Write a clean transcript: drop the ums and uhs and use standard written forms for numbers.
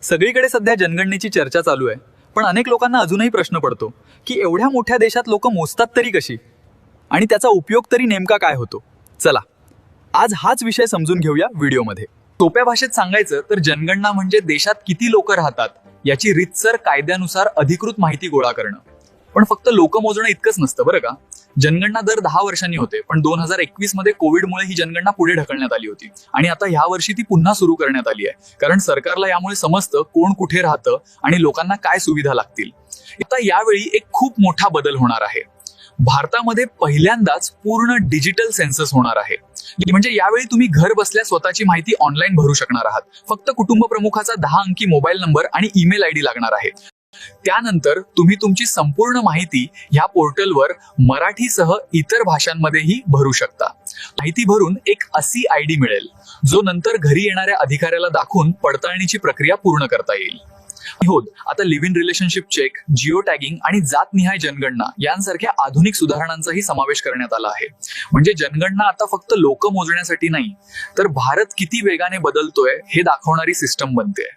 सगळीकडे सध्या जनगणनेची चर्चा चालू आहे, पण अनेक लोकांना अजूनही प्रश्न पडतो की एवढ्या मोठ्या देशात लोक मोजतात तरी कशी, आणि त्याचा उपयोग तरी नेमका काय होतो. चला आज हाच विषय समजून घेऊया व्हिडिओमध्ये. सोप्या भाषेत सांगायचं तर जनगणना म्हणजे देशात किती लोक राहतात याची रीतसर कायद्यानुसार अधिकृत माहिती गोळा करणं. पण फक्त लोक मोजणं इतकंच नसतं बरं का. जनगणना दर 10 वर्षांनी होते, पण 2021 मध्ये कोविडमुळे ही जनगणना पुढे ढकलण्यात आली होती आणि आता ह्या वर्षी ती पुन्हा सुरू करण्यात आली आहे, कारण सरकारला यामुळे समजतं कोण कुठे राहतं आणि लोकांना काय सुविधा लागतील. आता यावेळी एक खूप मोठा बदल होणार आहे. भारतामध्ये पहिल्यांदाच पूर्ण डिजिटल सेन्सस होणार आहे. म्हणजे यावेळी तुम्ही घर बसल्या स्वतःची माहिती ऑनलाईन भरू शकणार आहात. फक्त कुटुंब प्रमुखाचा 10 अंकी मोबाईल नंबर आणि ईमेल आयडी लागणार आहे. त्यानंतर तुम्ही तुमची संपूर्ण माहिती ह्या पोर्टलवर मराठीसह इतर भाषांमध्येही भरू शकता. माहिती भरून एक असी आयडी मिळेल, जो नंतर घरी येणाऱ्या अधिकाऱ्याला दाखवून पडताळणीची प्रक्रिया पूर्ण करता येईल. आता live in relationship check, geo tagging आणि जातनिहाय जनगणना यांसारख्या आधुनिक सुधारणांचाही समावेश करण्यात आला आहे. म्हणजे जनगणना आता फक्त लोक मोजण्यासाठी नाही, तर भारत किती वेगाने बदलतोय हे दाखवणारी सिस्टम बनते.